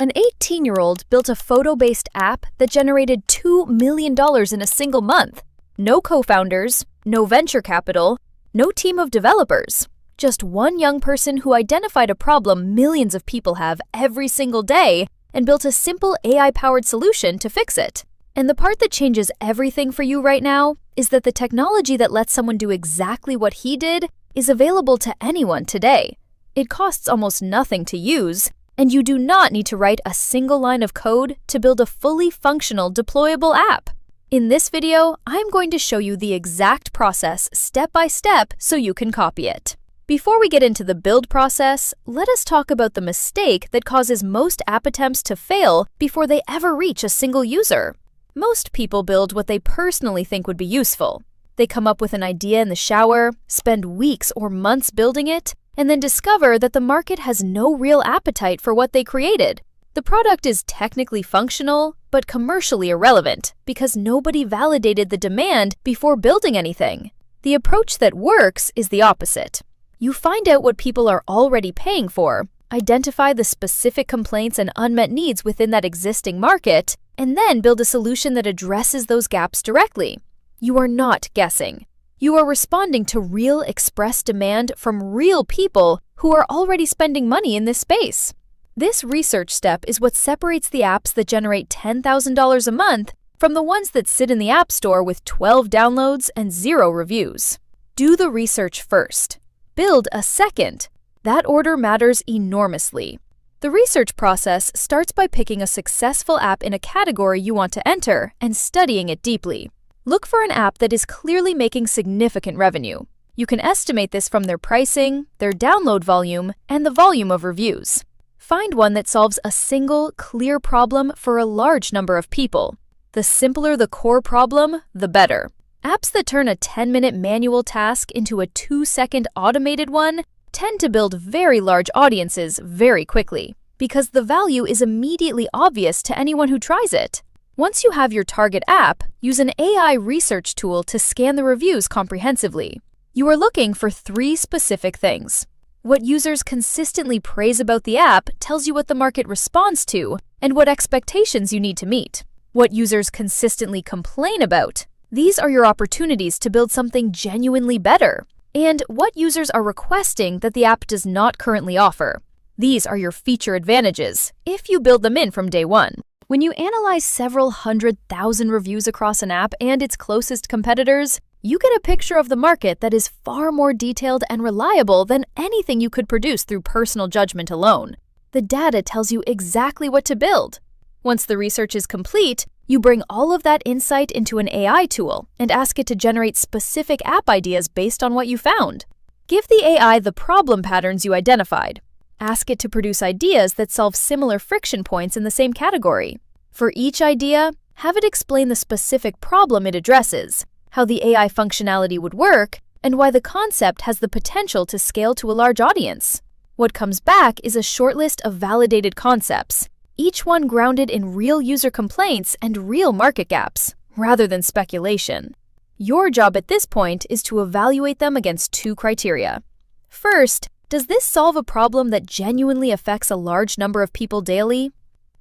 An 18-year-old built a photo-based app that generated $2 million in a single month. No co-founders, no venture capital, no team of developers. Just one young person who identified a problem millions of people have every single day and built a simple AI-powered solution to fix it. And the part that changes everything for you right now is that the technology that lets someone do exactly what he did is available to anyone today. It costs almost nothing to use, and you do not need to write a single line of code to build a fully functional deployable app. In this video, I'm going to show you the exact process step by step so you can copy it. Before we get into the build process, let us talk about the mistake that causes most app attempts to fail before they ever reach a single user. Most people build what they personally think would be useful. They come up with an idea in the shower, spend weeks or months building it, and then discover that the market has no real appetite for what they created. The product is technically functional, but commercially irrelevant because nobody validated the demand before building anything. The approach that works is the opposite. You find out what people are already paying for, identify the specific complaints and unmet needs within that existing market, and then build a solution that addresses those gaps directly. You are not guessing. You are responding to real expressed demand from real people who are already spending money in this space. This research step is what separates the apps that generate $10,000 a month from the ones that sit in the App Store with 12 downloads and 0 reviews. Do the research first. Build a second. That order matters enormously. The research process starts by picking a successful app in a category you want to enter and studying it deeply. Look for an app that is clearly making significant revenue. You can estimate this from their pricing, their download volume, and the volume of reviews. Find one that solves a single, clear problem for a large number of people. The simpler the core problem, the better. Apps that turn a 10-minute manual task into a 2-second automated one tend to build very large audiences very quickly because the value is immediately obvious to anyone who tries it. Once you have your target app, use an AI research tool to scan the reviews comprehensively. You are looking for 3 specific things. What users consistently praise about the app tells you what the market responds to and what expectations you need to meet. What users consistently complain about. These are your opportunities to build something genuinely better. And what users are requesting that the app does not currently offer. These are your feature advantages, if you build them in from day one. When you analyze several 100,000 reviews across an app and its closest competitors, you get a picture of the market that is far more detailed and reliable than anything you could produce through personal judgment alone. The data tells you exactly what to build. Once the research is complete, you bring all of that insight into an AI tool and ask it to generate specific app ideas based on what you found. Give the AI the problem patterns you identified. Ask it to produce ideas that solve similar friction points in the same category. For each idea, have it explain the specific problem it addresses, how the AI functionality would work, and why the concept has the potential to scale to a large audience. What comes back is a shortlist of validated concepts, each one grounded in real user complaints and real market gaps, rather than speculation. Your job at this point is to evaluate them against 2 criteria. First, does this solve a problem that genuinely affects a large number of people daily?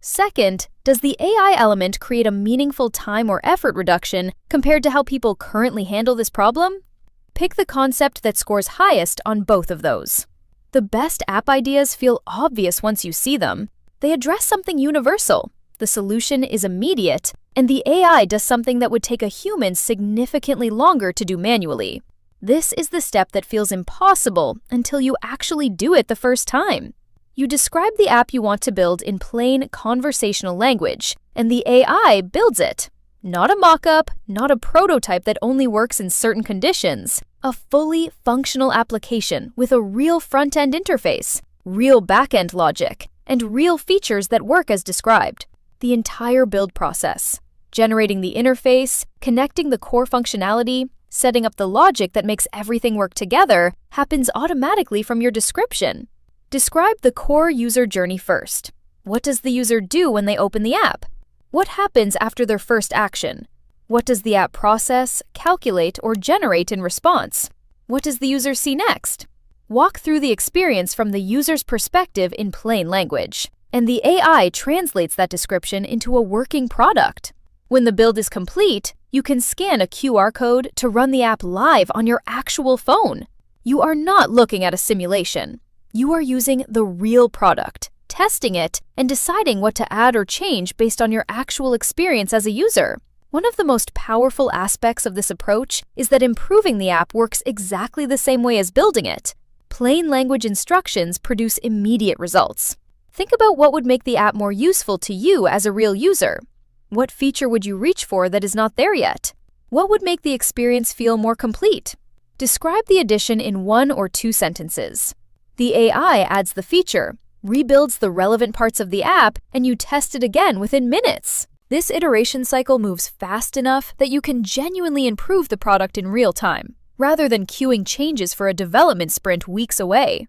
Second, does the AI element create a meaningful time or effort reduction compared to how people currently handle this problem? Pick the concept that scores highest on both of those. The best app ideas feel obvious once you see them. They address something universal. The solution is immediate, and the AI does something that would take a human significantly longer to do manually. This is the step that feels impossible until you actually do it the first time. You describe the app you want to build in plain conversational language, and the AI builds it. Not a mock-up, not a prototype that only works in certain conditions. A fully functional application with a real front-end interface, real back-end logic, and real features that work as described. The entire build process. Generating the interface, connecting the core functionality, setting up the logic that makes everything work together happens automatically from your description. Describe the core user journey first. What does the user do when they open the app? What happens after their first action? What does the app process, calculate, or generate in response? What does the user see next? Walk through the experience from the user's perspective in plain language. and the AI translates that description into a working product. When the build is complete, you can scan a QR code to run the app live on your actual phone. You are not looking at a simulation. You are using the real product, testing it, and deciding what to add or change based on your actual experience as a user. One of the most powerful aspects of this approach is that improving the app works exactly the same way as building it. Plain language instructions produce immediate results. Think about what would make the app more useful to you as a real user. What feature would you reach for that is not there yet? What would make the experience feel more complete? Describe the addition in 1 or 2 sentences. The AI adds the feature, rebuilds the relevant parts of the app, and you test it again within minutes. This iteration cycle moves fast enough that you can genuinely improve the product in real time, rather than queuing changes for a development sprint weeks away.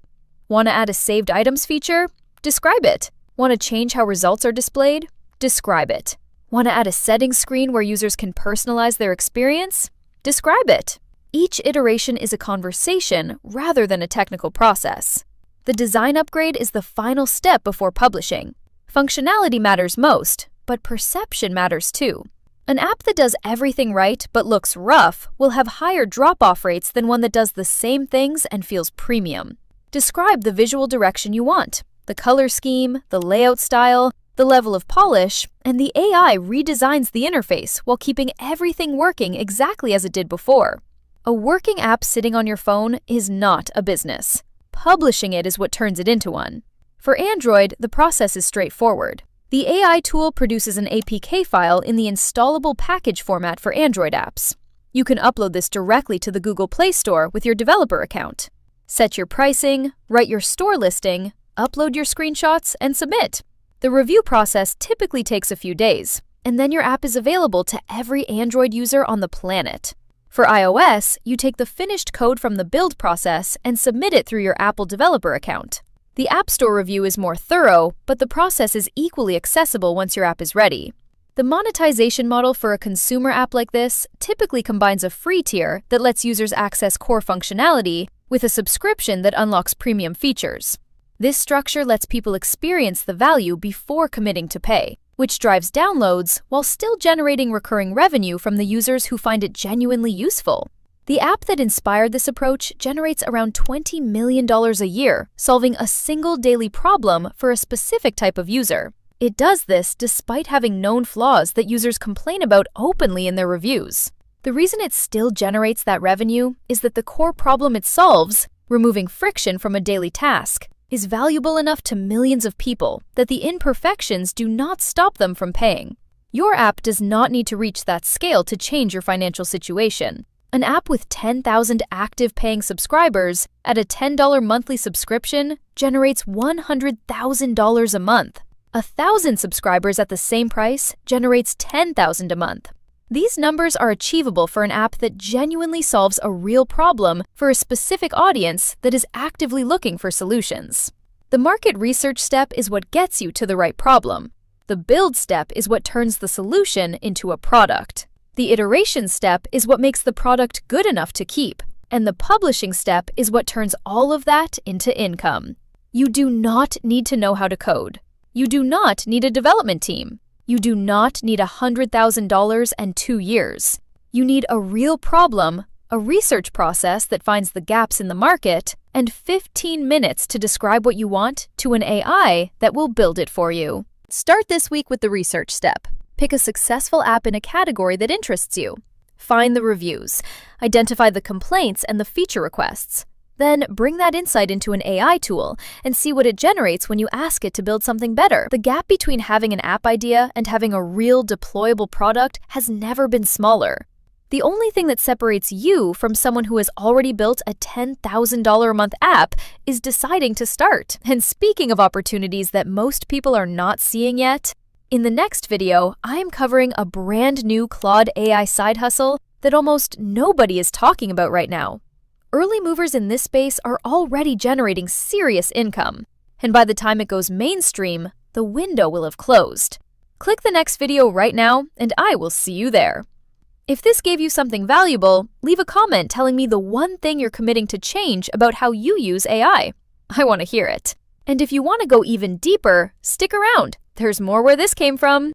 Want to add a saved items feature? Describe it. Want to change how results are displayed? Describe it. Want to add a settings screen where users can personalize their experience? Describe it. Each iteration is a conversation rather than a technical process. The design upgrade is the final step before publishing. Functionality matters most, but perception matters too. An app that does everything right but looks rough will have higher drop-off rates than one that does the same things and feels premium. Describe the visual direction you want, the color scheme, the layout style, the level of polish, and the AI redesigns the interface while keeping everything working exactly as it did before. A working app sitting on your phone is not a business. Publishing it is what turns it into one. For Android, the process is straightforward. The AI tool produces an APK file in the installable package format for Android apps. You can upload this directly to the Google Play Store with your developer account. Set your pricing, write your store listing, upload your screenshots, and submit. The review process typically takes a few days, and then your app is available to every Android user on the planet. For iOS, you take the finished code from the build process and submit it through your Apple developer account. The App Store review is more thorough, but the process is equally accessible once your app is ready. The monetization model for a consumer app like this typically combines a free tier that lets users access core functionality with a subscription that unlocks premium features. This structure lets people experience the value before committing to pay, which drives downloads while still generating recurring revenue from the users who find it genuinely useful. The app that inspired this approach generates around $20 million a year, solving a single daily problem for a specific type of user. It does this despite having known flaws that users complain about openly in their reviews. The reason it still generates that revenue is that the core problem it solves, removing friction from a daily task, is valuable enough to millions of people that the imperfections do not stop them from paying. Your app does not need to reach that scale to change your financial situation. An app with 10,000 active paying subscribers at a $10 monthly subscription generates $100,000 a month. 1,000 subscribers at the same price generates $10,000 a month. These numbers are achievable for an app that genuinely solves a real problem for a specific audience that is actively looking for solutions. The market research step is what gets you to the right problem. The build step is what turns the solution into a product. The iteration step is what makes the product good enough to keep. And the publishing step is what turns all of that into income. You do not need to know how to code. You do not need a development team. You do not need $100,000 and 2 years. You need a real problem, a research process that finds the gaps in the market, and 15 minutes to describe what you want to an AI that will build it for you. Start this week with the research step. Pick a successful app in a category that interests you. Find the reviews. Identify the complaints and the feature requests. Then bring that insight into an AI tool and see what it generates when you ask it to build something better. The gap between having an app idea and having a real deployable product has never been smaller. The only thing that separates you from someone who has already built a $10,000 a month app is deciding to start. And speaking of opportunities that most people are not seeing yet, in the next video, I am covering a brand new Claude AI side hustle that almost nobody is talking about right now. Early movers in this space are already generating serious income, and by the time it goes mainstream, the window will have closed. Click the next video right now, and I will see you there. If this gave you something valuable, leave a comment telling me the one thing you're committing to change about how you use AI. I want to hear it. And if you want to go even deeper, stick around. There's more where this came from.